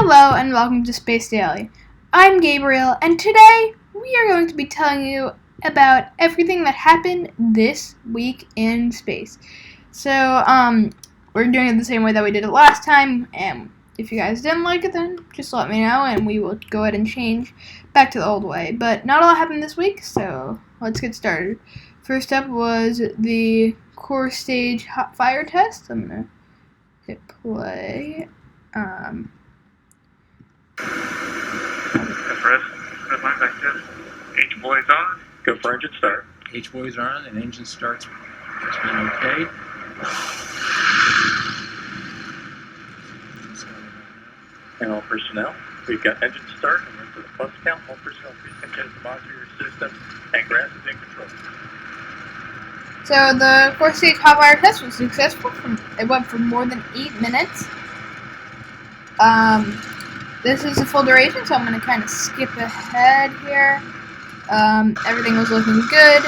Hello and welcome to Space Daily. I'm Gabriel, and today we are going to be telling you about everything that happened this week in space. So, we're doing it the same way that we did it last time, and if you guys didn't like it, then just let me know, and we will go ahead and change back to the old way. But not a lot happened this week, so let's get started. First up was the core stage hot fire test. I'm gonna hit play. H-boys on. Go for engine start. H-boys are on, and engine starts just being okay. And all personnel, we've got engine start, and we're for the bus count. All personnel, please continue to monitor your system, and grass is in control. So the core stage hot fire test was successful. It went for more than 8 minutes. This is the full duration, so I'm going to kind of skip ahead here. Everything was looking good.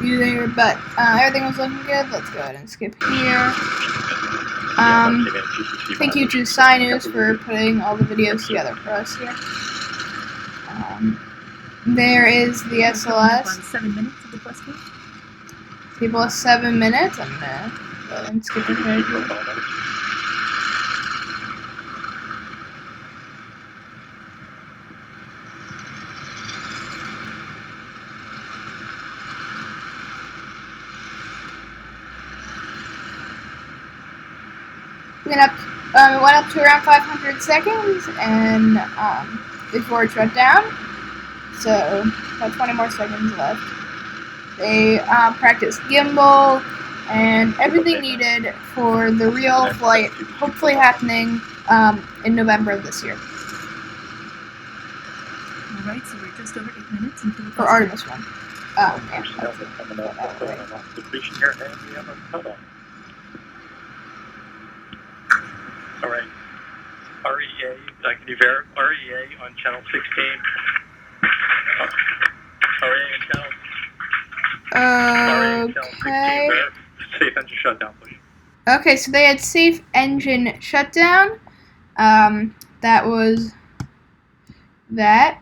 Everything was looking good. Let's go ahead and skip here. Thank you to Sinus for putting all the videos together for us here. There is the SLS. 7 minutes of the question. People have 7 minutes. I'm gonna go ahead and skip ahead here. It went up to around 500 seconds, and before it shut down. So about 20 more seconds left. They practiced gimbal and everything needed for the real flight, hopefully happening in November of this year. Alright, so we're just over 8 minutes into the For Artemis 1. All right. REA, can you verify REA on channel 16? REA on channel. Okay. Safe engine shutdown, please. Okay, so they had safe engine shutdown. That was that.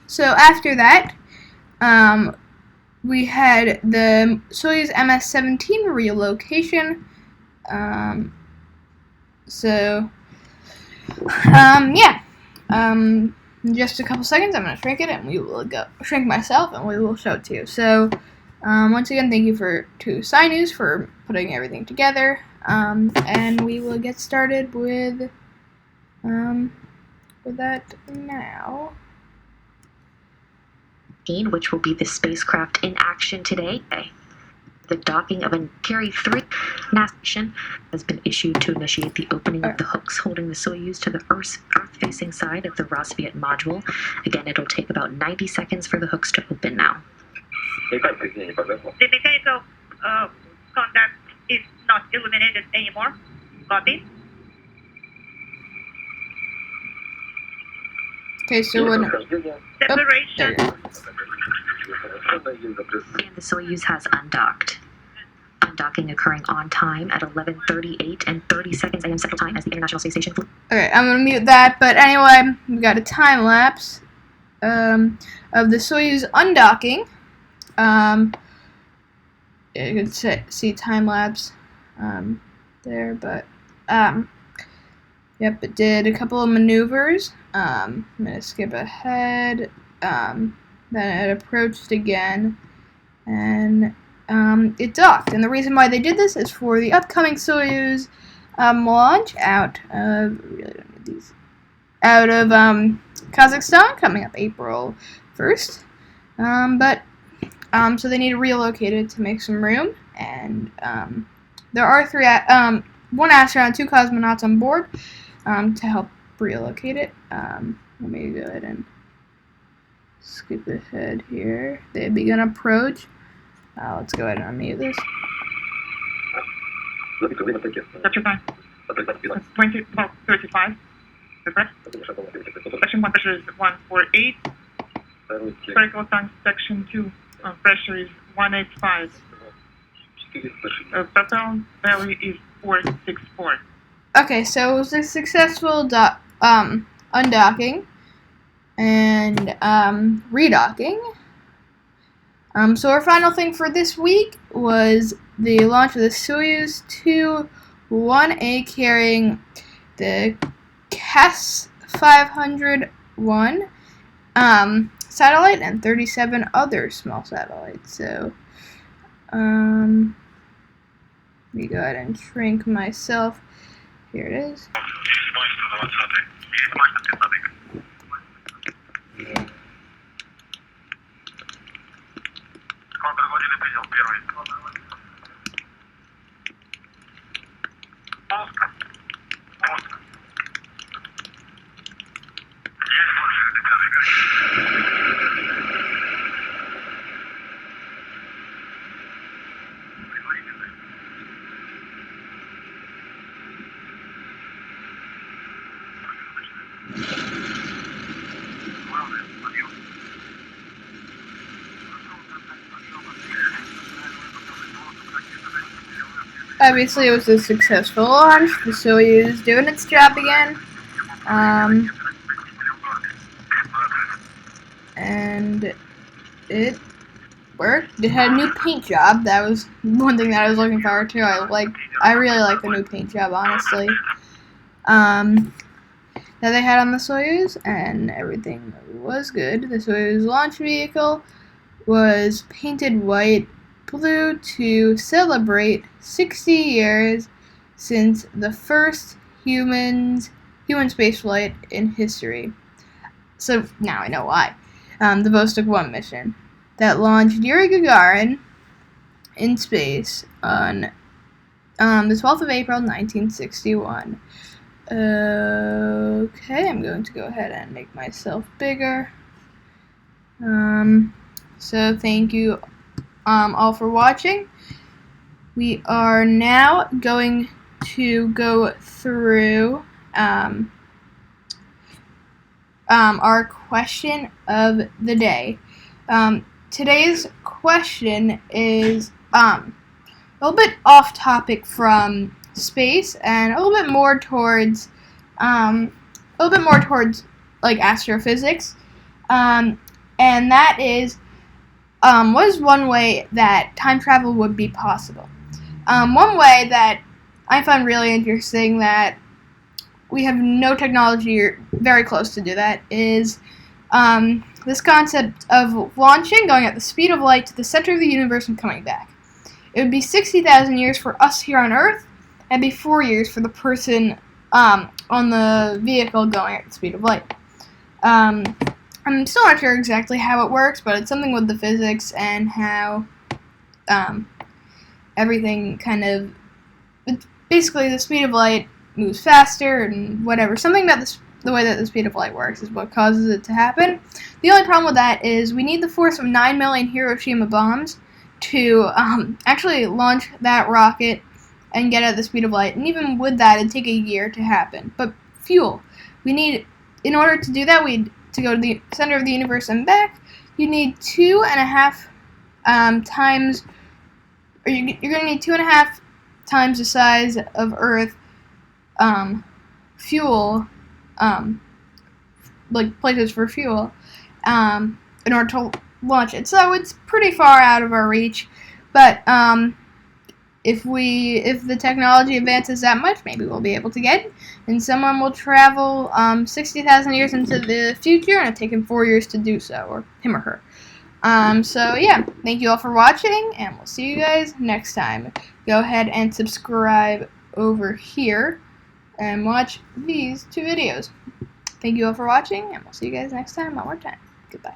So after that, we had the Soyuz MS-17 relocation. Just a couple seconds, I'm going to shrink it, and we will shrink myself, and we will show it to you. So, once again, thank you to Sinus for putting everything together, and we will get started with that now. Which will be the spacecraft in action today. The docking of a Carry 3 NASA mission has been issued to initiate the opening of the hooks holding the Soyuz to the Earth-facing side of the Rassvet module. Again, it'll take about 90 seconds for the hooks to open now. The mechanical contact is not illuminated anymore. Copy. Okay, so when... Separation. And the Soyuz has undocked. Undocking occurring on time at 11:38 and 30 seconds a.m. Central Time as the International Space Station flew. Okay, I'm gonna mute that, but anyway, we got a time lapse of the Soyuz undocking. You can see time lapse there, but yep, it did a couple of maneuvers. I'm gonna skip ahead. Then it approached again, and it docked. And the reason why they did this is for the upcoming Soyuz launch out of Kazakhstan, coming up April 1st. So they need to relocate it to make some room, and there are one astronaut, 2 cosmonauts on board to help relocate it. Let me go ahead and skip ahead here. They begun approach. Let's go ahead and unmute this. Chapter 5. That's 35. Correct? Section 1 pressure is 148. Spherical tank section 2 pressure is 185. Propellant value is 464. Okay, so it was a successful undocking and redocking. So our final thing for this week was the launch of the Soyuz 2-1A carrying the CAS 501 satellite and 37 other small satellites. So let me go ahead and shrink myself. Here it is. Obviously, it was a successful launch. The Soyuz doing its job again. And it worked. It had a new paint job. That was one thing that I was looking forward to. I really like the new paint job, honestly. That they had on the Soyuz, and everything was good. The Soyuz launch vehicle was painted white, blue to celebrate 60 years since the first human spaceflight in history. So now I know why. The Vostok 1 mission that launched Yuri Gagarin in space on the 12th of April, 1961. Okay, I'm going to go ahead and make myself bigger. So thank you all for watching. We are now going to go through our question of the day. Today's question is a little bit off topic from space and a little bit more towards like astrophysics, and that is what is one way that time travel would be possible. One way that I find really interesting that we have no technology or very close to do that is this concept of launching, going at the speed of light to the center of the universe and coming back. It would be 60,000 years for us here on Earth, and be 4 years for the person on the vehicle going at the speed of light. I'm still not sure exactly how it works, but it's something with the physics and how everything kind of... It's basically, the speed of light moves faster and whatever. Something about the way that the speed of light works is what causes it to happen. The only problem with that is we need the force of 9 million Hiroshima bombs to actually launch that rocket and get at the speed of light. And even with that, it'd take a year to happen. But fuel. We need, in order to do that, to go to the center of the universe and back, you need 2.5 times, or you're going to need 2.5 times the size of Earth fuel, like places for fuel, in order to launch it. So it's pretty far out of our reach, but if the technology advances that much, maybe we'll be able to get it, and someone will travel 60,000 years into the future, and it'll take him 4 years to do so, or him or her. So yeah, thank you all for watching, and we'll see you guys next time. Go ahead and subscribe over here and watch these 2 videos. Thank you all for watching, and we'll see you guys next time one more time. Goodbye.